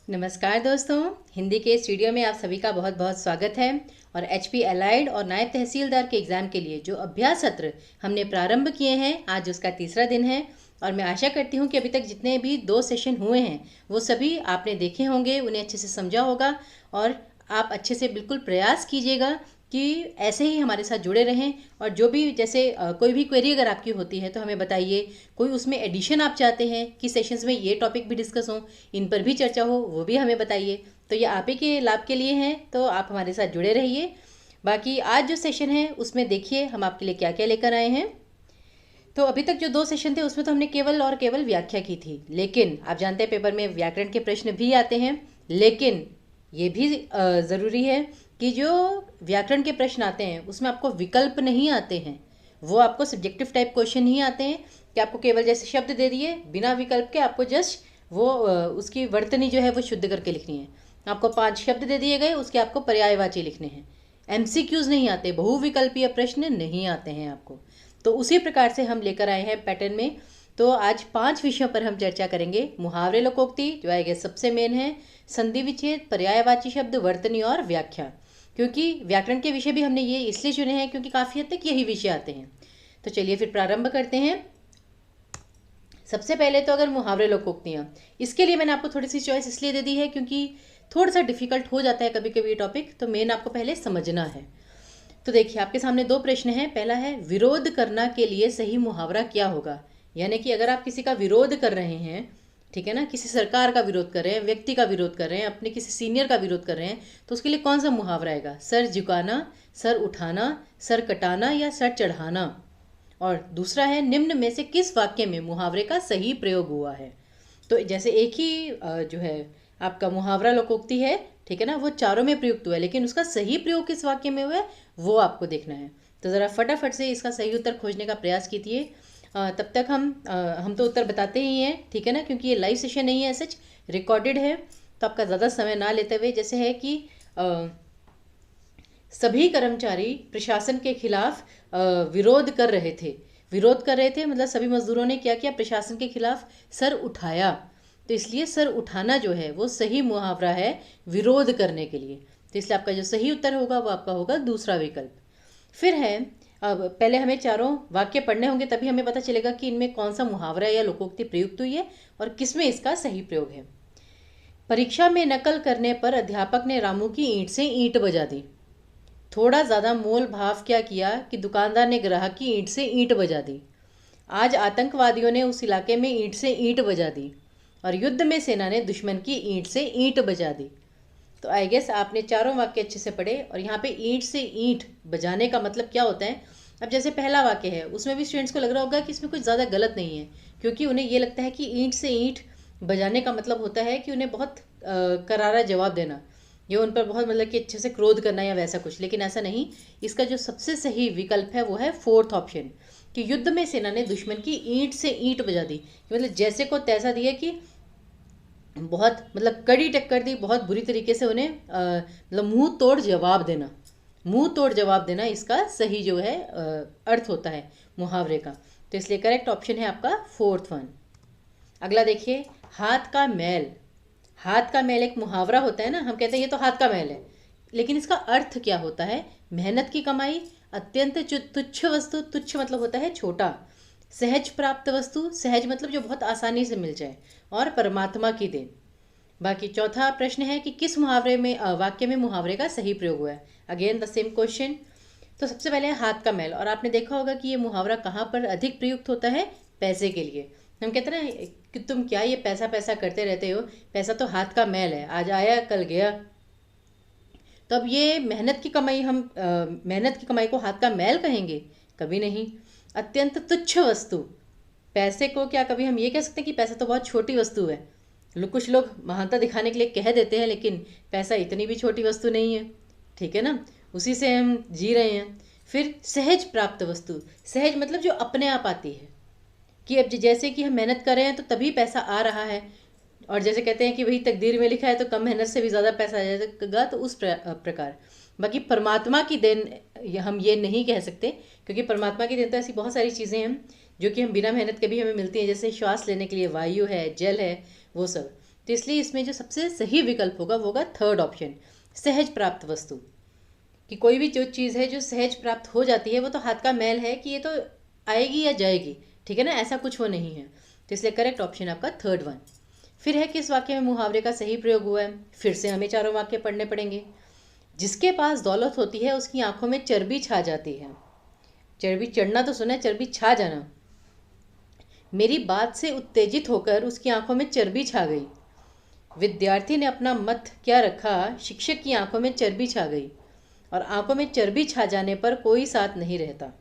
नमस्कार दोस्तों, हिंदी के इस वीडियो में आप सभी का बहुत बहुत स्वागत है। और एचपी एलाइड और नायब तहसीलदार के एग्ज़ाम के लिए जो अभ्यास सत्र हमने प्रारंभ किए हैं, आज उसका तीसरा दिन है। और मैं आशा करती हूँ कि अभी तक जितने भी 2 सेशन हुए हैं वो सभी आपने देखे होंगे, उन्हें अच्छे से समझा होगा। और आप अच्छे से बिल्कुल प्रयास कीजिएगा कि ऐसे ही हमारे साथ जुड़े रहें। और जो भी जैसे कोई भी क्वेरी अगर आपकी होती है तो हमें बताइए। कोई उसमें एडिशन आप चाहते हैं कि सेशंस में ये टॉपिक भी डिस्कस हो, इन पर भी चर्चा हो, वो भी हमें बताइए। तो ये आप ही के लाभ के लिए हैं, तो आप हमारे साथ जुड़े रहिए। बाकी आज जो सेशन है उसमें देखिए हम आपके लिए क्या क्या लेकर आए हैं। तो अभी तक जो 2 सेशन थे उसमें तो हमने केवल और केवल व्याख्या की थी, लेकिन आप जानते हैं पेपर में व्याकरण के प्रश्न भी आते हैं। लेकिन ये भी ज़रूरी है कि जो व्याकरण के प्रश्न आते हैं उसमें आपको विकल्प नहीं आते हैं। वो आपको सब्जेक्टिव टाइप क्वेश्चन ही आते हैं कि आपको केवल जैसे शब्द दे दिए बिना विकल्प के, आपको जस्ट वो उसकी वर्तनी जो है वो शुद्ध करके लिखनी है। आपको 5 शब्द दे दिए गए, उसके आपको पर्यायवाची लिखने हैं। एमसीक्यूज नहीं आते, बहुविकल्पीय प्रश्न नहीं आते हैं आपको। तो उसी प्रकार से हम लेकर आए हैं पैटर्न में। तो आज 5 विषयों पर हम चर्चा करेंगे। मुहावरे लोकोक्ति जो आएगा सबसे मेन है, संधि विच्छेद, पर्यायवाची शब्द, वर्तनी और व्याख्या। क्योंकि व्याकरण के विषय भी हमने ये इसलिए चुने हैं क्योंकि काफ़ी हद तक यही विषय आते हैं। तो चलिए फिर प्रारंभ करते हैं। सबसे पहले तो अगर मुहावरे लोकोक्तियाँ, इसके लिए मैंने आपको थोड़ी सी चॉइस इसलिए दे दी है क्योंकि थोड़ा सा डिफिकल्ट हो जाता है कभी कभी ये टॉपिक, तो मेन आपको पहले समझना है। तो देखिए आपके सामने 2 प्रश्न हैं। पहला है विरोध करना के लिए सही मुहावरा क्या होगा। यानी कि अगर आप किसी का विरोध कर रहे हैं, ठीक है ना, किसी सरकार का विरोध कर रहे हैं, व्यक्ति का विरोध कर रहे हैं, अपने किसी सीनियर का विरोध कर रहे हैं, तो उसके लिए कौन सा मुहावरा आएगा। सर झुकाना, सर उठाना, सर कटाना या सर चढ़ाना। और दूसरा है निम्न में से किस वाक्य में मुहावरे का सही प्रयोग हुआ है। तो जैसे एक ही जो है आपका मुहावरा लोकोक्ति है, ठीक है ना, वो चारों में प्रयुक्त हुआ है, लेकिन उसका सही प्रयोग किस वाक्य में हुआ है वो आपको देखना है। तो ज़रा फटाफट से इसका सही उत्तर खोजने का प्रयास कीजिए। तब तक हम तो उत्तर बताते ही हैं, ठीक है ना, क्योंकि ये लाइव सेशन नहीं है, सच रिकॉर्डेड है। तो आपका ज़्यादा समय ना लेते हुए, जैसे है कि सभी कर्मचारी प्रशासन के खिलाफ विरोध कर रहे थे। विरोध कर रहे थे मतलब सभी मजदूरों ने क्या किया, प्रशासन के खिलाफ सर उठाया। तो इसलिए सर उठाना जो है वो सही मुहावरा है विरोध करने के लिए। तो इसलिए आपका जो सही उत्तर होगा वो आपका होगा दूसरा विकल्प। फिर है, अब पहले हमें चारों वाक्य पढ़ने होंगे, तभी हमें पता चलेगा कि इनमें कौन सा मुहावरा या लोकोक्ति प्रयुक्त हुई है और किसमें इसका सही प्रयोग है। परीक्षा में नकल करने पर अध्यापक ने रामू की ईंट से ईंट बजा दी। थोड़ा ज़्यादा मोल भाव क्या किया कि दुकानदार ने ग्राहक की ईंट से ईंट बजा दी। आज आतंकवादियों ने उस इलाके में ईंट से ईंट बजा दी और युद्ध में सेना ने दुश्मन की ईंट से ईंट बजा दी। तो आई गेस आपने चारों वाक्य अच्छे से पढ़े। और यहाँ पे ईंट से ईंट बजाने का मतलब क्या होता है। अब जैसे पहला वाक्य है उसमें भी स्टूडेंट्स को लग रहा होगा कि इसमें कुछ ज़्यादा गलत नहीं है, क्योंकि उन्हें ये लगता है कि ईंट से ईंट बजाने का मतलब होता है कि उन्हें बहुत करारा जवाब देना, ये उन पर बहुत मतलब कि अच्छे से क्रोध करना या वैसा कुछ। लेकिन ऐसा नहीं। इसका जो सबसे सही विकल्प है वो है फोर्थ ऑप्शन, कि युद्ध में सेना ने दुश्मन की ईंट से ईंट बजा दी। मतलब जैसे को तैसा दिया कि बहुत मतलब कड़ी टक्कर दी, बहुत बुरी तरीके से उन्हें मतलब मुंह तोड़ जवाब देना। मुंह तोड़ जवाब देना इसका सही जो है अर्थ होता है मुहावरे का। तो इसलिए करेक्ट ऑप्शन है आपका फोर्थ वन। अगला देखिए, हाथ का मैल। हाथ का मैल एक मुहावरा होता है ना, हम कहते हैं ये तो हाथ का मैल है, लेकिन इसका अर्थ क्या होता है। मेहनत की कमाई, अत्यंत तुच्छ वस्तु, तुच्छ मतलब होता है छोटा, सहज प्राप्त वस्तु, सहज मतलब जो बहुत आसानी से मिल जाए, और परमात्मा की देन। बाकी चौथा प्रश्न है कि किस मुहावरे में वाक्य में मुहावरे का सही प्रयोग हुआ है। Again the same question. तो सबसे पहले है हाथ का मैल, और आपने देखा होगा कि ये मुहावरा कहाँ पर अधिक प्रयुक्त होता है, पैसे के लिए। हम कहते हैं ना कि तुम क्या ये पैसा पैसा करते रहते हो, पैसा तो हाथ का मैल है, आज आया कल गया। तो अब ये मेहनत की कमाई, हम मेहनत की कमाई को हाथ का मैल कहेंगे? कभी नहीं। अत्यंत तुच्छ वस्तु, पैसे को क्या कभी हम ये कह सकते हैं कि पैसा तो बहुत छोटी वस्तु है। कुछ लोग महानता दिखाने के लिए कह देते हैं, लेकिन पैसा इतनी भी छोटी वस्तु नहीं है, ठीक है ना, उसी से हम जी रहे हैं। फिर सहज प्राप्त वस्तु, सहज मतलब जो अपने आप आती है, कि अब जैसे कि हम मेहनत कर रहे हैं तो तभी पैसा आ रहा है। और जैसे कहते हैं कि भाई तकदीर में लिखा है तो कम मेहनत से भी ज़्यादा पैसा आ जाएगा, तो उस प्रकार। बाकी परमात्मा की देन हम ये नहीं कह सकते, क्योंकि परमात्मा की देन तो ऐसी बहुत सारी चीज़ें हैं जो कि हम बिना मेहनत के भी हमें मिलती हैं, जैसे श्वास लेने के लिए वायु है, जल है, वो सब। तो इसलिए इसमें जो सबसे सही विकल्प होगा वो होगा थर्ड ऑप्शन, सहज प्राप्त वस्तु। कि कोई भी जो चीज़ है जो सहज प्राप्त हो जाती है वो तो हाथ का मैल है कि ये तो आएगी या जाएगी, ठीक है ना, ऐसा कुछ वो नहीं है। तो इसलिए करेक्ट ऑप्शन आपका थर्ड वन। फिर है किस वाक्य में मुहावरे का सही प्रयोग हुआ है, फिर से हमें चारों वाक्य पढ़ने पड़ेंगे। जिसके पास दौलत होती है उसकी आंखों में चर्बी छा जाती है। चर्बी चढ़ना तो सुना है, चर्बी छा जाना। मेरी बात से उत्तेजित होकर उसकी आंखों में चर्बी छा गई। विद्यार्थी ने अपना मत क्या रखा, शिक्षक की आंखों में चर्बी छा गई। और आंखों में चर्बी छा जाने पर कोई साथ नहीं रहता।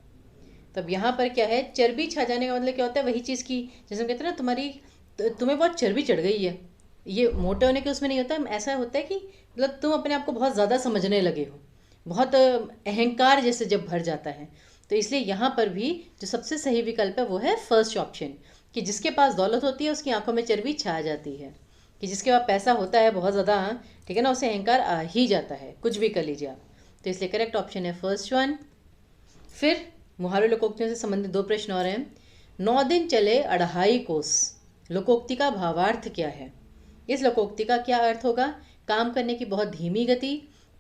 तब यहाँ पर क्या है, चर्बी छा जाने का मतलब क्या होता है, वही चीज़ की जैसे हम कहते हैं ना तुम्हें बहुत चर्बी चढ़ गई है। ये मोटे होने के उसमें नहीं होता, ऐसा होता है कि मतलब तुम अपने आप को बहुत ज़्यादा समझने लगे हो, बहुत अहंकार जैसे जब भर जाता है। तो इसलिए यहाँ पर भी जो सबसे सही विकल्प है वो है फर्स्ट ऑप्शन, कि जिसके पास दौलत होती है उसकी आंखों में चर्बी छा जाती है। कि जिसके पास पैसा होता है बहुत ज़्यादा, ठीक है ना, उसे अहंकार आ ही जाता है, कुछ भी कर लीजिए आप। तो इसलिए करेक्ट ऑप्शन है फर्स्ट वन। फिर मुहावरे लोकोक्तियों से संबंधित दो प्रश्न और हैं। 9 दिन चले 2.5 कोस, लोकोक्ति का भावार्थ क्या है। इस लोकोक्ति का क्या अर्थ होगा, काम करने की बहुत धीमी गति,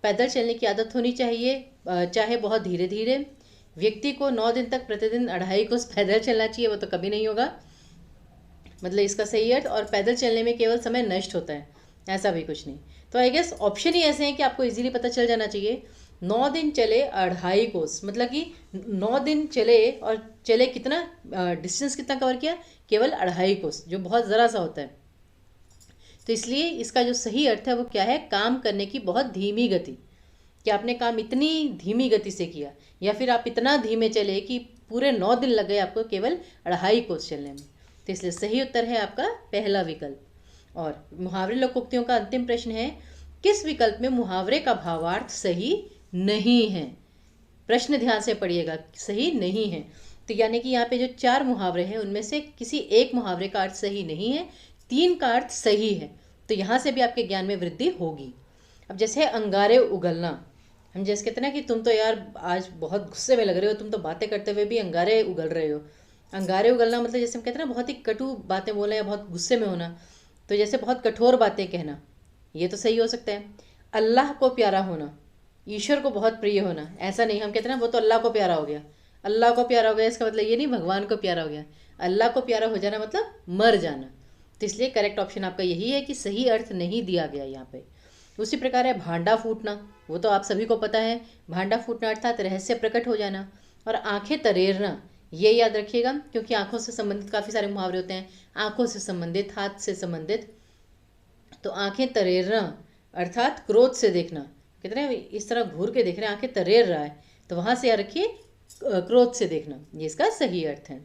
पैदल चलने की आदत होनी चाहिए, चाहे बहुत धीरे धीरे, व्यक्ति को 9 दिन तक प्रतिदिन 2.5 कोस पैदल चलना चाहिए, वो तो कभी नहीं होगा, मतलब इसका सही अर्थ। और पैदल चलने में केवल समय नष्ट होता है, ऐसा भी कुछ नहीं। तो आई गेस ऑप्शन ही ऐसे हैं कि आपको इजीली पता चल जाना चाहिए। 9 दिन चले 2.5 कोस, मतलब कि 9 दिन चले और चले कितना, डिस्टेंस कितना कवर किया, केवल 2.5 कोस, जो बहुत ज़रा सा होता है। तो इसलिए इसका जो सही अर्थ है वो क्या है, काम करने की बहुत धीमी गति, कि आपने काम इतनी धीमी गति से किया, या फिर आप इतना धीमे चले कि पूरे 9 दिन लग गए आपको केवल 2.5 कोस चलने में। तो इसलिए सही उत्तर है आपका पहला विकल्प। और मुहावरे लोकोक्तियों का अंतिम प्रश्न है, किस विकल्प में मुहावरे का भावार्थ सही नहीं है। प्रश्न ध्यान से पढ़िएगा, सही नहीं है। तो यानी कि यहाँ पे जो 4 मुहावरे हैं उनमें से किसी एक मुहावरे का अर्थ सही नहीं है, 3 का अर्थ सही है। तो यहाँ से भी आपके ज्ञान में वृद्धि होगी। अब जैसे अंगारे उगलना, हम जैसे कहते हैं ना कि तुम तो यार आज बहुत गुस्से में लग रहे हो, तुम तो बातें करते हुए भी अंगारे उगल रहे हो। अंगारे उगलना मतलब जैसे हम कहते हैं ना बहुत ही कटु बातें बोलना या बहुत गुस्से में होना, तो जैसे बहुत कठोर बातें कहना, ये तो सही हो सकता है। अल्लाह को प्यारा होना, ईश्वर को बहुत प्रिय होना, ऐसा नहीं, हम कहते हैं ना वो तो अल्लाह को प्यारा हो गया, अल्लाह को प्यारा हो गया इसका मतलब ये नहीं भगवान को प्यारा हो गया। अल्लाह को प्यारा हो जाना मतलब मर जाना। तो इसलिए करेक्ट ऑप्शन आपका यही है कि सही अर्थ नहीं दिया गया यहाँ पे। उसी प्रकार है भांडा फूटना, वो तो आप सभी को पता है, भांडा फूटना अर्थात रहस्य प्रकट हो जाना। और आंखें तरेरना, ये याद रखिएगा क्योंकि आंखों से संबंधित काफ़ी सारे मुहावरे होते हैं, आंखों से संबंधित, हाथ से संबंधित। तो आंखें तरेरना अर्थात क्रोध से देखना, कहते हैं इस तरह घूर के देख रहे हैं, आंखें तरेर रहा है, तो वहां से याद रखिए क्रोध से देखना, ये इसका सही अर्थ है।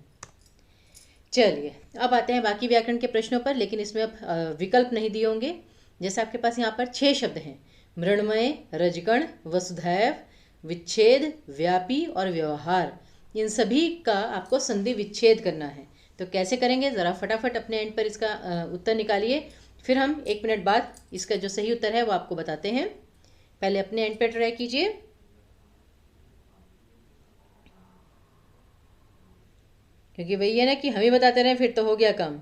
चलिए अब आते हैं बाकी व्याकरण के प्रश्नों पर, लेकिन इसमें अब विकल्प नहीं दिए होंगे। जैसे आपके पास यहाँ पर 6 शब्द हैं, मृण्मय, रजगण, वसुधैव, विच्छेद, व्यापी और व्यवहार। इन सभी का आपको संधि विच्छेद करना है। तो कैसे करेंगे, ज़रा फटाफट अपने एंड पर इसका उत्तर निकालिए, फिर हम 1 मिनट बाद इसका जो सही उत्तर है वो आपको बताते हैं। पहले अपने एंड पे ट्राई कीजिए। क्योंकि वही है ना कि हम ही बताते रहे फिर तो हो गया काम।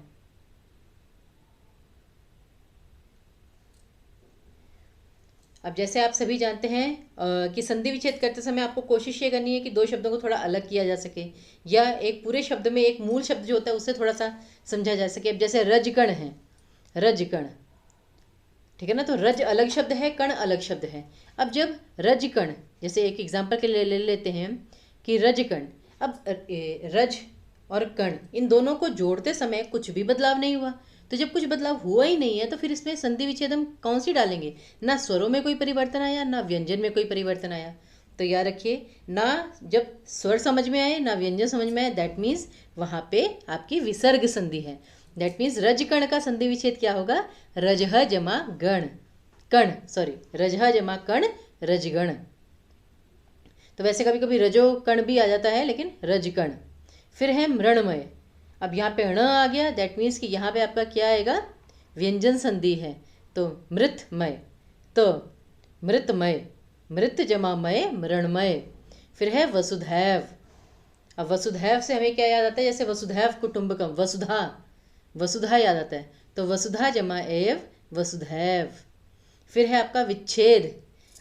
अब जैसे आप सभी जानते हैं कि संधि विच्छेद करते समय आपको कोशिश ये करनी है कि 2 शब्दों को थोड़ा अलग किया जा सके, या एक पूरे शब्द में एक मूल शब्द जो होता है उससे थोड़ा सा समझा जा सके। अब जैसे रजकण है, रजकण, ठीक है ना, तो रज अलग शब्द है, कण अलग शब्द है। अब जब रजकण, जैसे एक एग्जाम्पल के लिए ले लेते हैं कि रजकण, अब रज और कण इन दोनों को जोड़ते समय कुछ भी बदलाव नहीं हुआ। तो जब कुछ बदलाव हुआ ही नहीं है तो फिर इसमें संधि विच्छेद हम कौन सी डालेंगे, ना स्वरों में कोई परिवर्तन आया, ना व्यंजन में कोई परिवर्तन आया। तो याद रखिए, ना जब स्वर समझ में आए ना व्यंजन समझ में आए, दैट मीन्स वहाँ पे आपकी विसर्ग संधि है। दैट मीन्स रजकण का संधि विच्छेद क्या होगा, रजह जमा गण, कण, सॉरी, रजह जमा कण रजगण। तो वैसे कभी कभी रजो कण भी आ जाता है, लेकिन रजकण। फिर है मृण्मय, अब यहाँ पे ण आ गया, दैट मीन्स कि यहाँ पे आपका क्या आएगा, व्यंजन संधि है, तो मृतमय, तो मृतमय, मृत जमा मय, मृण्मय। फिर है वसुधैव, अब वसुधैव से हमें क्या याद आता है, जैसे वसुधैव कुटुंबकम, वसुधा, वसुधा याद आता है, तो वसुधा जमा एव वसुधैव। फिर है आपका विच्छेद।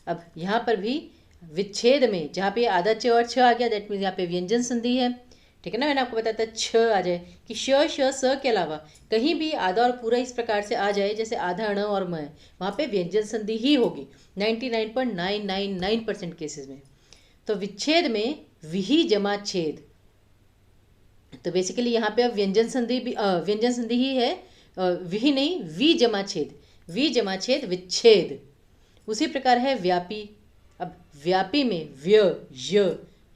अब यहाँ पर भी विच्छेद में जहाँ पे आधा च और छ आ गया, दैट मीन्स यहाँ पे व्यंजन संधि है, ठीक है ना। मैंने आपको बताया था छ आ जाए कि श श स के अलावा कहीं भी आधा और पूरा इस प्रकार से आ जाए, जैसे आधा ण और म, वहाँ पे व्यंजन संधि ही होगी 99.999% केसेस में। तो विच्छेद में विहि जमा छेद, तो बेसिकली यहाँ पे अब व्यंजन संधि भी व्यंजन संधि ही है, विहि नहीं, वी जमा छेद, वी जमा छेद विच्छेद। उसी प्रकार है व्यापी। अब व्यापी में व्य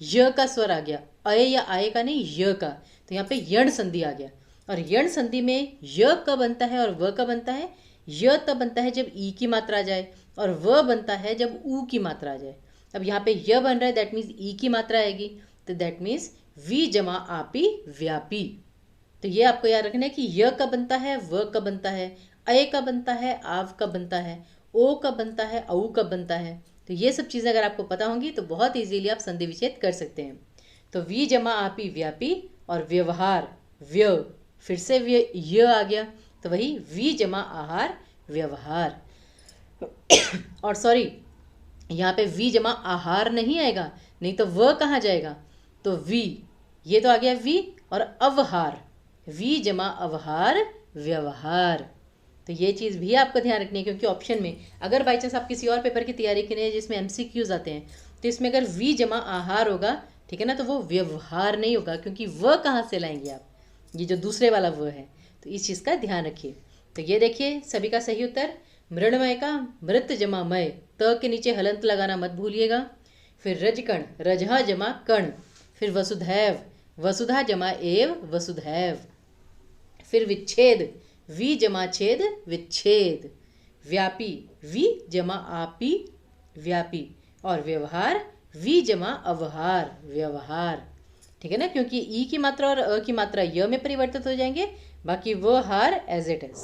य का स्वर आ गया, अय या आय का नहीं, य का, तो यहाँ पे यण संधि आ गया। और यण संधि में य कब बनता है और व कब बनता है? य तब बनता है जब ई की मात्रा आ जाए, और व बनता है जब ऊ की मात्रा आ जाए। अब यहाँ पे य बन रहा है, दैट मीन्स ई की मात्रा आएगी, तो दैट मीन्स वी जमा आपी व्यापी। तो ये आपको याद रखना है कि य कब बनता है, व कब बनता है, अय कब बनता है, आव कब बनता है, ओ कब बनता है, औ कब बनता है। तो ये सब चीज़ें अगर आपको पता होंगी तो बहुत इजीली आप संधि विच्छेद कर सकते हैं। तो वी जमा आपी व्यापी, और व्यवहार व्य, फिर से य आ गया, तो वही वी जमा आहार व्यवहार। और सॉरी, यहाँ पे वी जमा आहार नहीं आएगा, नहीं तो व कहाँ जाएगा, तो वी, ये तो आ गया वी, और अवहार, वी जमा अवहार व्यवहार। तो ये चीज़ भी आपको ध्यान रखनी है, क्योंकि ऑप्शन में अगर बाई चांस आप किसी और पेपर की तैयारी कर रहे हैं जिसमें MCQs आते हैं, तो इसमें अगर वी जमा आहार होगा, ठीक है ना, तो वो व्यवहार नहीं होगा, क्योंकि व कहाँ से लाएंगे आप, ये जो दूसरे वाला व है। तो इस चीज़ का ध्यान रखिए। तो ये देखिए सभी का सही उत्तर मृण्मय का मृत जमा मय, त के नीचे हलंत लगाना मत भूलिएगा। फिर रजकण, रजहा जमा कण। फिर वसुधैव, वसुधा जमा एव वसुधैव। फिर विच्छेद, वी जमा छेद विच्छेद। व्यापी, वी जमा आपी व्यापी। और व्यवहार, वी जमा अवहार व्यवहार, ठीक है ना, क्योंकि ई की मात्रा और अ की मात्रा य में परिवर्तित हो जाएंगे, बाकी वो हार एज इट इज।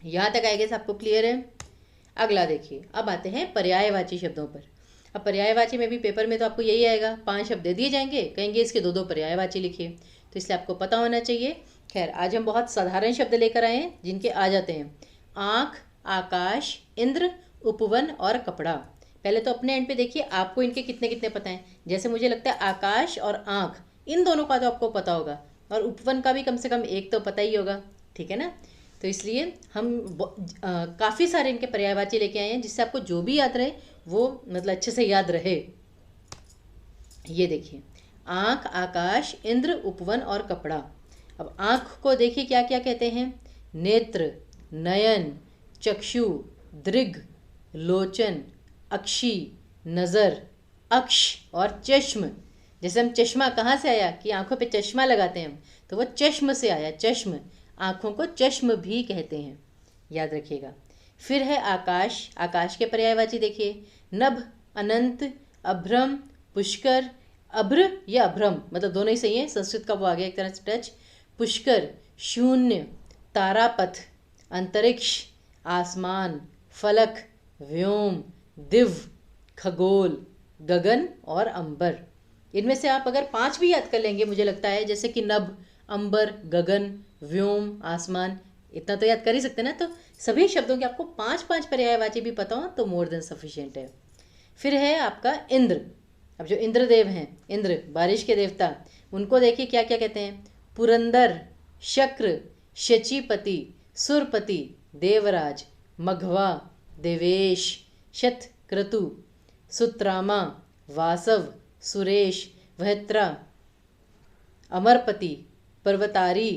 यहाँ तक आएगा आपको क्लियर है। अगला देखिए, अब आते हैं पर्यायवाची शब्दों पर। अब पर्यायवाची में भी पेपर में तो आपको यही आएगा, 5 शब्द दे दिए जाएंगे, कहेंगे इसके 2-2 पर्यायवाची लिखिए, तो इसलिए आपको पता होना चाहिए। खैर आज हम बहुत साधारण शब्द लेकर आए हैं जिनके आ जाते हैं आँख, आकाश, इंद्र, उपवन और कपड़ा। पहले तो अपने एंड पे देखिए आपको इनके कितने कितने पता हैं। जैसे मुझे लगता है आकाश और आँख, इन दोनों का तो आपको पता होगा, और उपवन का भी कम से कम एक तो पता ही होगा, ठीक है ना। तो इसलिए हम काफ़ी सारे इनके पर्यायवाची लेके आए हैं, जिससे आपको जो भी याद रहे वो मतलब अच्छे से याद रहे। ये देखिए, आँख, आकाश, इंद्र, उपवन और कपड़ा। अब आँख को देखिए क्या क्या कहते हैं, नेत्र, नयन, चक्षु, दृग, लोचन, अक्षी, नज़र, अक्ष और चश्म। जैसे हम चश्मा कहाँ से आया कि आँखों पे चश्मा लगाते हैं हम, तो वो चश्म से आया, चश्म, आँखों को चश्म भी कहते हैं, याद रखिएगा। फिर है आकाश, आकाश के पर्यायवाची देखिए, नभ, अनंत, अभ्रम, पुष्कर। अभ्र या अभ्रम मतलब दोनों ही सही है, संस्कृत का वो आ गया एक तरह से टच। पुष्कर, शून्य, तारापथ, अंतरिक्ष, आसमान, फलक, व्योम, दिव्य, खगोल, गगन और अंबर। इनमें से आप अगर 5 भी याद कर लेंगे मुझे लगता है, जैसे कि नभ, अंबर, गगन, व्योम, आसमान, इतना तो याद कर ही सकते ना। तो सभी शब्दों के आपको 5-5 पर्यायवाची भी पता हो तो मोर देन सफिशिएंट है। फिर है आपका इंद्र। अब जो इंद्रदेव हैं, इंद्र बारिश के देवता, उनको देखिए क्या क्या कहते हैं, पुरंदर, शक्र, शचीपति, सुरपति, देवराज, मघवा, देवेश, शतक्रतु, सुत्रामा, वासव, सुरेश, वहत्रा, अमरपति, पर्वतारी,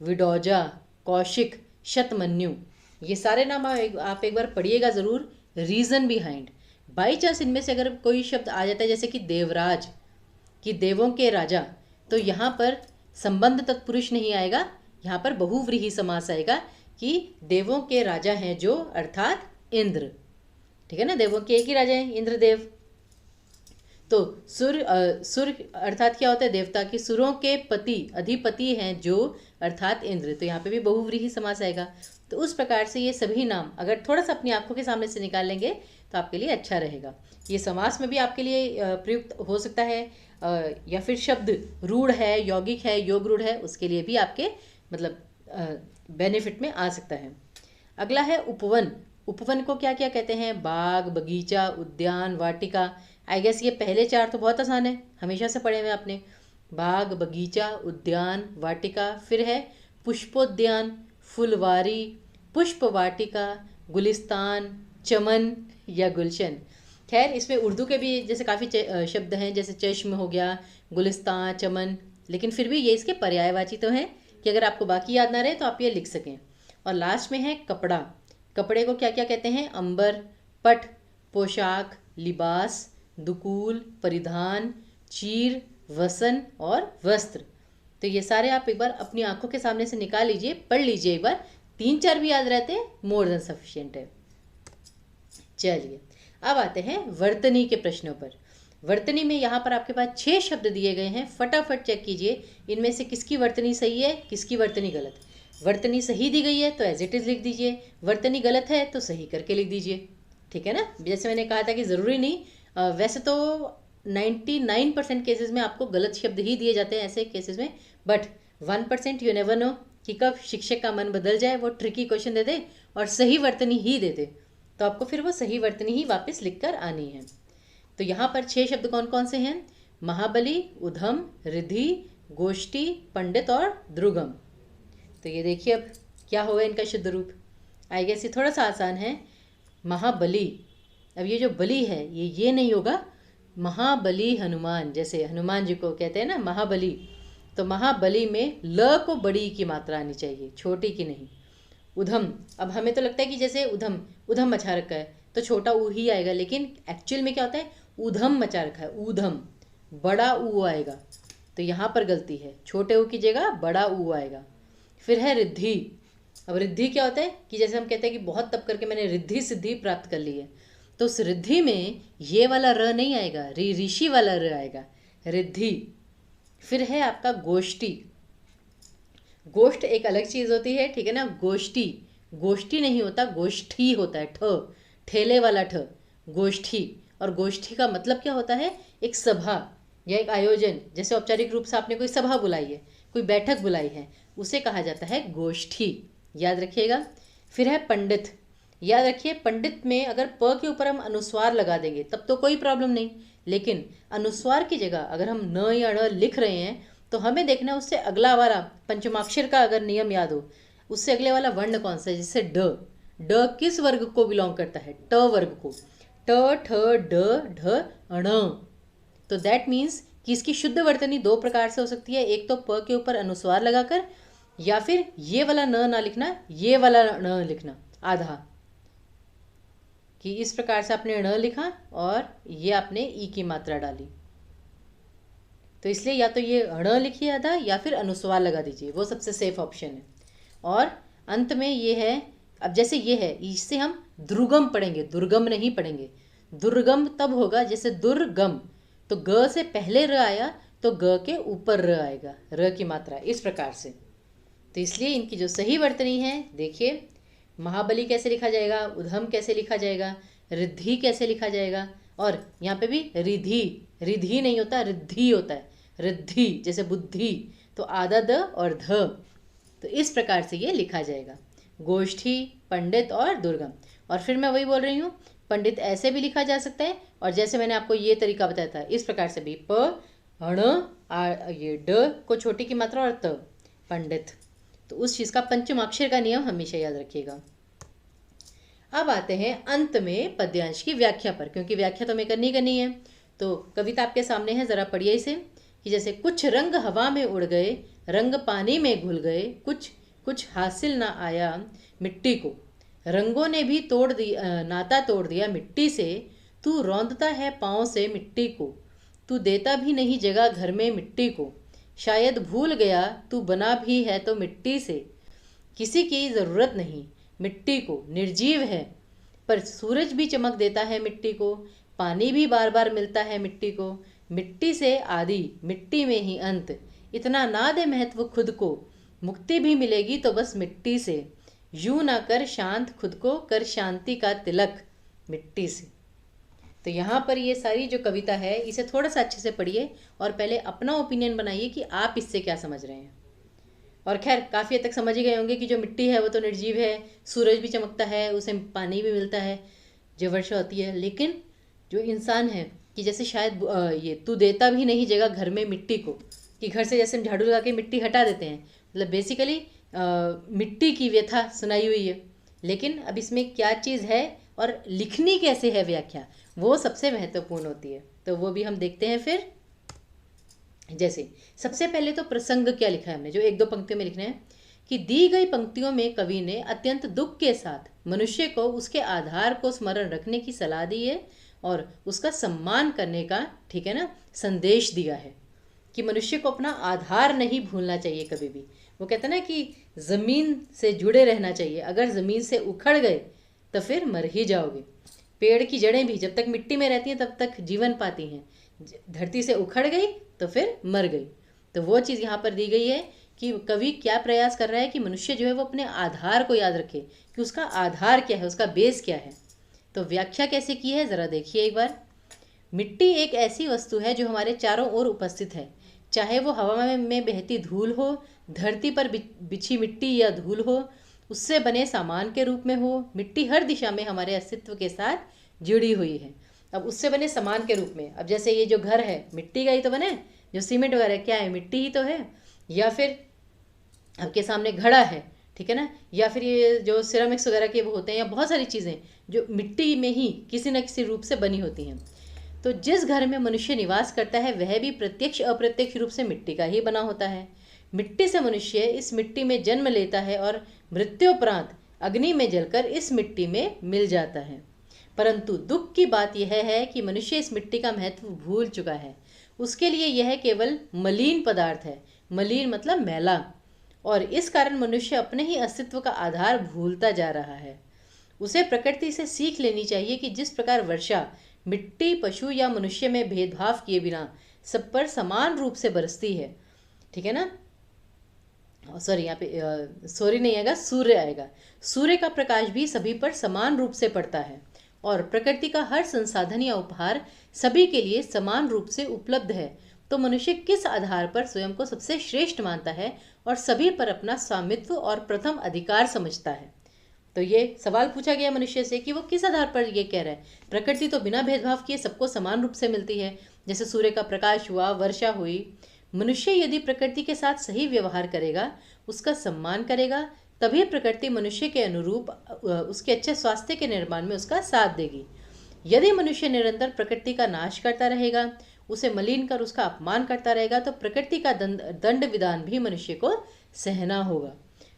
विडोजा, कौशिक, शतमन्यु। ये सारे नाम आप एक बार पढ़िएगा ज़रूर, रीज़न बिहाइंड। बाई चांस इनमें से अगर कोई शब्द आ जाता है जैसे कि देवराज, कि देवों के राजा, तो यहाँ पर संबंध तत्पुरुष नहीं आएगा, यहाँ पर बहुव्रीहि समास आएगा कि देवों के राजा हैं जो, अर्थात इंद्र, ठीक है ना, देवों के एक ही राजा हैं इंद्रदेव। तो सुर अर्थात क्या होता है, देवता की, सुरों के पति अधिपति हैं जो, अर्थात इंद्र, तो यहाँ पे भी बहुव्रीहि समास आएगा। तो उस प्रकार से ये सभी नाम अगर थोड़ा सा अपनी आंखों के सामने से निकाल लेंगे तो आपके लिए अच्छा रहेगा। ये समास में भी आपके लिए प्रयुक्त हो सकता है, या फिर शब्द रूढ़ है, यौगिक है, योग रूढ़ है, उसके लिए भी आपके मतलब बेनिफिट में आ सकता है। अगला है उपवन। उपवन को क्या क्या कहते हैं? बाग, बगीचा, उद्यान, वाटिका। आई गेस ये पहले चार तो बहुत आसान है, हमेशा से पढ़े हुए आपने। बाग, बगीचा, उद्यान, वाटिका। फिर है पुष्पोद्यान, फुलवारी, पुष्प वाटिका, गुलिस्तान, चमन या गुलशन। खैर इसमें उर्दू के भी जैसे काफ़ी शब्द हैं, जैसे चश्म हो गया, गुलिस्तान, चमन, लेकिन फिर भी ये इसके पर्यायवाची तो हैं कि अगर आपको बाकी याद ना रहे तो आप ये लिख सकें। और लास्ट में है कपड़ा। कपड़े को क्या क्या कहते हैं? अंबर, पट, पोशाक, लिबास, दुकूल, परिधान, चीर, वसन और वस्त्र। तो ये सारे आप एक बार अपनी आंखों के सामने से निकाल लीजिए, पढ़ लीजिए एक बार। 3-4 भी याद रहते हैं, मोर देन सफिशिएंट है। चलिए अब आते हैं वर्तनी के प्रश्नों पर। वर्तनी में यहाँ पर आपके पास 6 शब्द दिए गए हैं, फटाफट चेक कीजिए इनमें से किसकी वर्तनी सही है, किसकी वर्तनी गलत। वर्तनी सही दी गई है तो एज इट इज़ लिख दीजिए, वर्तनी गलत है तो सही करके लिख दीजिए, ठीक है ना। जैसे मैंने कहा था कि ज़रूरी नहीं, वैसे तो 99% केसेस में आपको गलत शब्द ही दिए जाते हैं ऐसे केसेस में, बट 1% यू नेवर नो कि कब शिक्षक का मन बदल जाए, वो ट्रिकी क्वेश्चन दे दे और सही वर्तनी ही दे दे, तो आपको फिर वो सही वर्तनी ही वापस लिख कर आनी है। तो यहाँ पर 6 शब्द कौन कौन से हैं? महाबली, उधम, रिद्धि, गोष्ठी, पंडित और द्रुगम। तो ये देखिए अब क्या होगा इनका शुद्ध रूप। आई गेस ये थोड़ा सा आसान है। महाबली, अब ये जो बली है ये नहीं होगा, महाबली हनुमान, जैसे हनुमान जी को कहते हैं ना महाबली, तो महाबली में ल को बड़ी की मात्रा आनी चाहिए, छोटी की नहीं। उधम, अब हमें तो लगता है कि जैसे उधम उधम मचा रखा है तो छोटा ऊ ही आएगा, लेकिन एक्चुअल में क्या होता है? ऊधम मचा रखा है, ऊधम, बड़ा ऊ आएगा, तो यहाँ पर गलती है, छोटे ऊ की जगह बड़ा ऊ आएगा। फिर है रिद्धि। अब रिद्धि क्या होता है कि जैसे हम कहते हैं कि बहुत तप करके मैंने रिद्धि सिद्धि प्राप्त कर ली है, तो उस रिद्धि में ये वाला र नहीं आएगा, ऋषि वाला र आएगा, रिद्धि। फिर है आपका गोष्ठी। गोष्ठ एक अलग चीज़ होती है, ठीक है ना। गोष्ठी, गोष्ठी नहीं होता, गोष्ठी होता है, ठेले वाला ठ, गोष्ठी। और गोष्ठी का मतलब क्या होता है? एक सभा या एक आयोजन, जैसे औपचारिक रूप से आपने कोई सभा बुलाई है, कोई बैठक बुलाई है, उसे कहा जाता है गोष्ठी, याद रखिएगा। फिर है पंडित। याद रखिए पंडित में अगर प के ऊपर हम अनुस्वार लगा देंगे तब तो कोई प्रॉब्लम नहीं, लेकिन अनुस्वार की जगह अगर हम न या ण लिख रहे हैं तो हमें देखना है उससे अगला वाला पंचमाक्षर का अगर नियम याद हो, उससे अगले वाला वर्ण कौन सा है। जैसे ड, ड किस वर्ग को बिलोंग करता है? ट वर्ग को। ट, ठ, ड, ढ, ण। तो दैट मीन्स कि इसकी शुद्ध वर्तनी 2 प्रकार से हो सकती है, एक तो प के ऊपर अनुस्वार लगाकर, या फिर ये वाला न ना लिखना, ये वाला ण लिखना आधा, कि इस प्रकार से आपने ण लिखा और ये आपने ई की मात्रा डाली, तो इसलिए या तो ये ण लिखिए आधा या फिर अनुस्वार लगा दीजिए, वो सबसे सेफ ऑप्शन है। और अंत में ये है, अब जैसे ये है इससे हम द्रुगम पढ़ेंगे, दुर्गम नहीं पढ़ेंगे। दुर्गम तब होगा जैसे दुर्गम, तो ग से पहले र आया तो ग के ऊपर र आएगा, र की मात्रा, इस प्रकार से। तो इसलिए इनकी जो सही वर्तनी है, देखिए महाबली कैसे लिखा जाएगा, उधम कैसे लिखा जाएगा, रिद्धि कैसे लिखा जाएगा, और यहाँ पे भी रिधि, रिधि नहीं होता, रिद्धि होता है, रिद्धि जैसे बुद्धि, तो आधा द और ध, तो इस प्रकार से ये लिखा जाएगा। गोष्ठी, पंडित और दुर्गम। और फिर मैं वही बोल रही हूँ, पंडित ऐसे भी लिखा जा सकता है, और जैसे मैंने आपको ये तरीका बताया था इस प्रकार से भी, प ण ये ड को छोटी की मात्रा और त, पंडित। तो उस चीज़ का पंचमाक्षर का नियम हमेशा याद रखिएगा। अब आते हैं अंत में पद्यांश की व्याख्या पर, क्योंकि व्याख्या तो हमें करनी है। तो कविता आपके सामने है, ज़रा पढ़िए इसे। कि जैसे कुछ रंग हवा में उड़ गए, रंग पानी में घुल गए, कुछ कुछ हासिल ना आया मिट्टी को, रंगों ने भी नाता तोड़ दिया मिट्टी से, तू रौंदता है पाँव से मिट्टी को, तू देता भी नहीं जगह घर में मिट्टी को, शायद भूल गया तू बना भी है तो मिट्टी से, किसी की ज़रूरत नहीं मिट्टी को, निर्जीव है पर सूरज भी चमक देता है मिट्टी को, पानी भी बार बार मिलता है मिट्टी को, मिट्टी से आदि मिट्टी में ही अंत, इतना ना दे महत्व खुद को, मुक्ति भी मिलेगी तो बस मिट्टी से, यूं ना कर शांत खुद को, कर शांति का तिलक मिट्टी से। तो यहाँ पर ये सारी जो कविता है इसे थोड़ा सा अच्छे से पढ़िए और पहले अपना ओपिनियन बनाइए कि आप इससे क्या समझ रहे हैं। और खैर काफ़ी हद तक समझ ही गए होंगे कि जो मिट्टी है वो तो निर्जीव है, सूरज भी चमकता है, उसे पानी भी मिलता है जब वर्षा होती है। लेकिन जो इंसान है कि जैसे शायद ये तू देता भी नहीं जगह घर में मिट्टी को, कि घर से जैसे हम झाड़ू लगा के मिट्टी हटा देते हैं, मतलब बेसिकली मिट्टी की व्यथा सुनाई हुई है। लेकिन अब इसमें क्या चीज़ है और लिखनी कैसे है व्याख्या, वो सबसे महत्वपूर्ण होती है। तो वो भी हम देखते हैं फिर। जैसे सबसे पहले तो प्रसंग क्या लिखा है हमने, जो एक दो पंक्तियों में लिखना है कि दी गई पंक्तियों में कवि ने अत्यंत दुख के साथ मनुष्य को उसके आधार को स्मरण रखने की सलाह दी है और उसका सम्मान करने का, ठीक है ना, संदेश दिया है कि मनुष्य को अपना आधार नहीं भूलना चाहिए कभी भी। वो कहते हैं ना कि ज़मीन से जुड़े रहना चाहिए, अगर ज़मीन से उखड़ गए तो फिर मर ही जाओगे। पेड़ की जड़ें भी जब तक मिट्टी में रहती हैं तब तक जीवन पाती हैं, धरती से उखड़ गई तो फिर मर गई। तो वो चीज़ यहाँ पर दी गई है कि कवि क्या प्रयास कर रहा है कि मनुष्य जो है वो अपने आधार को याद रखे कि उसका आधार क्या है, उसका बेस क्या है। तो व्याख्या कैसे की है ज़रा देखिए एक बार। मिट्टी एक ऐसी वस्तु है जो हमारे चारों ओर उपस्थित है, चाहे वो हवा में बहती धूल हो, धरती पर बिछी मिट्टी या धूल हो, उससे बने सामान के रूप में हो। मिट्टी हर दिशा में हमारे अस्तित्व के साथ जुड़ी हुई है। अब उससे बने सामान के रूप में, अब जैसे ये जो घर है मिट्टी का ही तो बने, जो सीमेंट वगैरह क्या है, मिट्टी ही तो है। या फिर आपके सामने घड़ा है, ठीक है ना, या फिर ये जो सिरामिक्स वगैरह के वो होते हैं, या बहुत सारी चीज़ें जो मिट्टी में ही किसी न किसी रूप से बनी होती हैं। तो जिस घर में मनुष्य निवास करता है वह भी प्रत्यक्ष अप्रत्यक्ष रूप से मिट्टी का ही बना होता है। मिट्टी से मनुष्य इस मिट्टी में जन्म लेता है और मृत्युपरांत अग्नि में जलकर इस मिट्टी में मिल जाता है। परंतु दुख की बात यह है कि मनुष्य इस मिट्टी का महत्व भूल चुका है। उसके लिए यह केवल मलिन पदार्थ है, मलिन मतलब मैला, और इस कारण मनुष्य अपने ही अस्तित्व का आधार भूलता जा रहा है। उसे प्रकृति से सीख लेनी चाहिए कि जिस प्रकार वर्षा मिट्टी, पशु या मनुष्य में भेदभाव किए बिना सब पर समान रूप से बरसती है, ठीक है ना, सॉरी यहाँ पे सॉरी नहीं आएगा, सूर्य आएगा। सूर्य का प्रकाश भी सभी पर समान रूप से पड़ता है और प्रकृति का हर संसाधन या उपहार सभी के लिए समान रूप से उपलब्ध है। तो मनुष्य किस आधार पर स्वयं को सबसे श्रेष्ठ मानता है और सभी पर अपना स्वामित्व और प्रथम अधिकार समझता है। तो ये सवाल पूछा गया मनुष्य से कि वो किस आधार पर ये कह रहा है। प्रकृति तो बिना भेदभाव किए सबको समान रूप से मिलती है, जैसे सूर्य का प्रकाश हुआ, वर्षा हुई। मनुष्य यदि प्रकृति के साथ सही व्यवहार करेगा, उसका सम्मान करेगा, तभी प्रकृति मनुष्य के अनुरूप उसके अच्छे स्वास्थ्य के निर्माण में उसका साथ देगी। यदि मनुष्य निरंतर प्रकृति का नाश करता रहेगा, उसे मलिन कर उसका अपमान करता रहेगा, तो प्रकृति का दंड विधान भी मनुष्य को सहना होगा।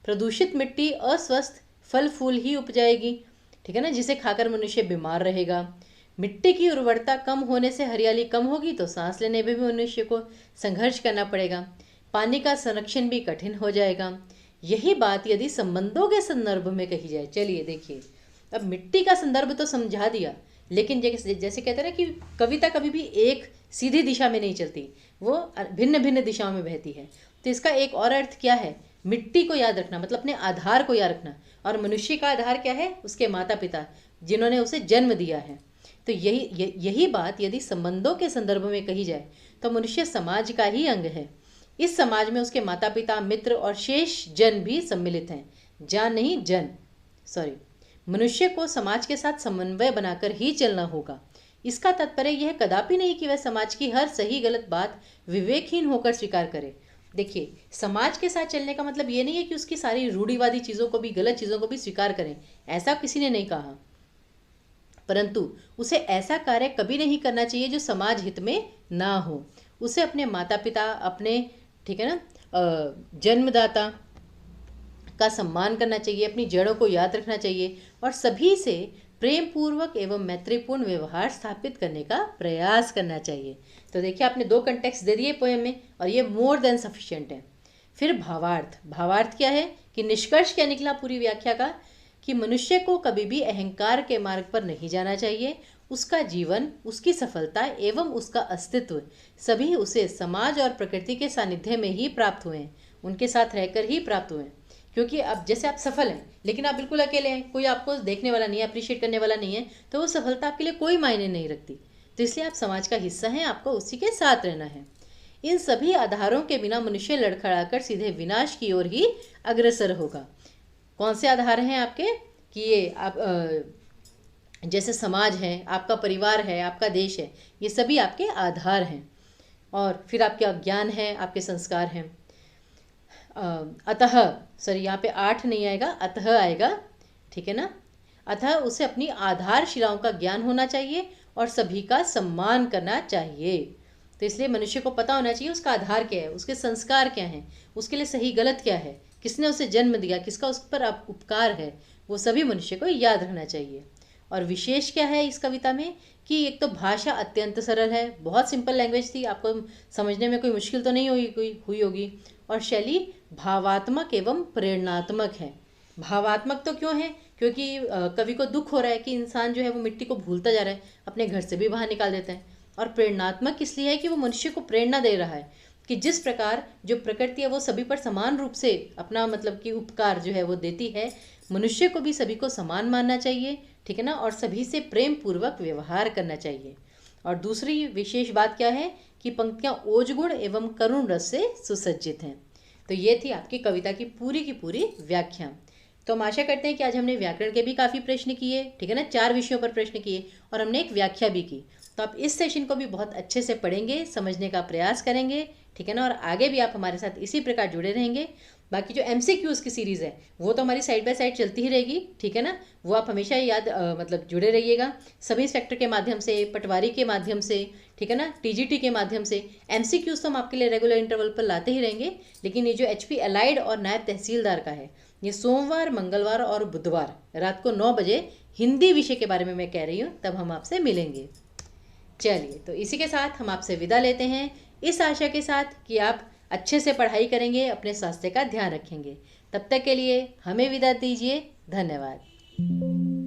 प्रदूषित मिट्टी अस्वस्थ फल फूल ही उपजाएगी, ठीक है ना, जिसे खाकर मनुष्य बीमार रहेगा। मिट्टी की उर्वरता कम होने से हरियाली कम होगी, तो सांस लेने में भी मनुष्य को संघर्ष करना पड़ेगा। पानी का संरक्षण भी कठिन हो जाएगा। यही बात यदि संबंधों के संदर्भ में कही जाए, चलिए देखिए, अब मिट्टी का संदर्भ तो समझा दिया, लेकिन जैसे कहते हैं ना कि कविता कभी भी एक सीधी दिशा में नहीं चलती, वो भिन्न भिन्न दिशाओं में बहती है। तो इसका एक और अर्थ क्या है, मिट्टी को याद रखना मतलब अपने आधार को याद रखना। और मनुष्य का आधार क्या है, उसके माता पिता जिन्होंने उसे जन्म दिया है। तो यही बात यदि संबंधों के संदर्भ में कही जाए तो मनुष्य समाज का ही अंग है। इस समाज में उसके माता पिता, मित्र और शेष जन भी सम्मिलित हैं, जान नहीं जन, सॉरी। मनुष्य को समाज के साथ समन्वय बनाकर ही चलना होगा। इसका तात्पर्य यह कदापि नहीं कि वह समाज की हर सही गलत बात विवेकहीन होकर स्वीकार करे। देखिए, समाज के साथ चलने का मतलब ये नहीं है कि उसकी सारी रूढ़िवादी चीज़ों को भी, गलत चीज़ों को भी स्वीकार करें, ऐसा किसी ने नहीं कहा। परंतु उसे ऐसा कार्य कभी नहीं करना चाहिए जो समाज हित में ना हो। उसे अपने माता पिता, अपने, ठीक है ना, जन्मदाता का सम्मान करना चाहिए, अपनी जड़ों को याद रखना चाहिए और सभी से प्रेम पूर्वक एवं मैत्रीपूर्ण व्यवहार स्थापित करने का प्रयास करना चाहिए। तो देखिए, आपने 2 कंटेक्स्ट दे दिए पोएम में और ये मोर देन सफिशिएंट है। फिर भावार्थ। भावार्थ क्या है कि निष्कर्ष क्या निकला पूरी व्याख्या का, कि मनुष्य को कभी भी अहंकार के मार्ग पर नहीं जाना चाहिए। उसका जीवन, उसकी सफलता एवं उसका अस्तित्व सभी उसे समाज और प्रकृति के सानिध्य में ही प्राप्त हुए हैं, उनके साथ रहकर ही प्राप्त हुए हैं। क्योंकि अब जैसे आप सफल हैं लेकिन आप बिल्कुल अकेले हैं, कोई आपको देखने वाला नहीं है, अप्रिशिएट करने वाला नहीं है, तो वो सफलता आपके लिए कोई मायने नहीं रखती। तो इसलिए आप समाज का हिस्सा हैं, आपको उसी के साथ रहना है। इन सभी आधारों के बिना मनुष्य लड़खड़ाकर सीधे विनाश की ओर ही अग्रसर होगा। कौन से आधार हैं आपके? कि ये आप जैसे समाज है, आपका परिवार है, आपका देश है, ये सभी आपके आधार हैं। और फिर आपके ज्ञान है, आपके संस्कार हैं। अतः, सॉरी यहाँ पे 8 नहीं आएगा, अतः आएगा, ठीक है ना। अतः उसे अपनी आधारशिलाओं का ज्ञान होना चाहिए और सभी का सम्मान करना चाहिए। तो इसलिए मनुष्य को पता होना चाहिए उसका आधार क्या है, उसके संस्कार क्या हैं, उसके लिए सही गलत क्या है, किसने उसे जन्म दिया, किसका उस पर उपकार है, वो सभी मनुष्य को याद रखना चाहिए। और विशेष क्या है इस कविता में कि एक तो भाषा अत्यंत सरल है, बहुत सिंपल लैंग्वेज थी, आपको समझने में कोई मुश्किल तो नहीं हुई होगी। और शैली भावात्मक एवं प्रेरणात्मक है। भावात्मक तो क्यों है? क्योंकि कवि को दुख हो रहा है कि इंसान जो है वो मिट्टी को भूलता जा रहा है, अपने घर से भी बाहर निकाल देता है। और प्रेरणात्मक इसलिए है कि वो मनुष्य को प्रेरणा दे रहा है कि जिस प्रकार जो प्रकृति है वो सभी पर समान रूप से अपना मतलब कि उपकार जो है वो देती है, मनुष्य को भी सभी को समान मानना चाहिए, ठीक है ना, और सभी से प्रेम पूर्वक व्यवहार करना चाहिए। और दूसरी विशेष बात क्या है कि पंक्तियां ओज गुण एवं करुण रस से सुसज्जित हैं। तो ये थी आपकी कविता की पूरी व्याख्या। तो हम आशा करते हैं कि आज हमने व्याकरण के भी काफ़ी प्रश्न किए, ठीक है ना, 4 विषयों पर प्रश्न किए और हमने एक व्याख्या भी की। तो आप इस सेशन को भी बहुत अच्छे से पढ़ेंगे, समझने का प्रयास करेंगे, ठीक है ना, और आगे भी आप हमारे साथ इसी प्रकार जुड़े रहेंगे। बाकी जो MCQs की सीरीज़ है वो तो हमारी साइड बाय साइड चलती ही रहेगी, ठीक है ना, वो आप हमेशा याद मतलब जुड़े रहिएगा। सभी इंस्पेक्टर के माध्यम से, पटवारी के माध्यम से, ठीक है ना, TGT के माध्यम से MCQs तो हम आपके लिए रेगुलर इंटरवल पर लाते ही रहेंगे। लेकिन ये जो HP अलाइड और नायब तहसीलदार का है, ये सोमवार, मंगलवार और बुधवार रात को 9 बजे हिंदी विषय के बारे में मैं कह रही हूँ, तब हम आपसे मिलेंगे। चलिए, तो इसी के साथ हम आपसे विदा लेते हैं, इस आशा के साथ कि आप अच्छे से पढ़ाई करेंगे, अपने स्वास्थ्य का ध्यान रखेंगे। तब तक के लिए हमें विदा दीजिए। धन्यवाद।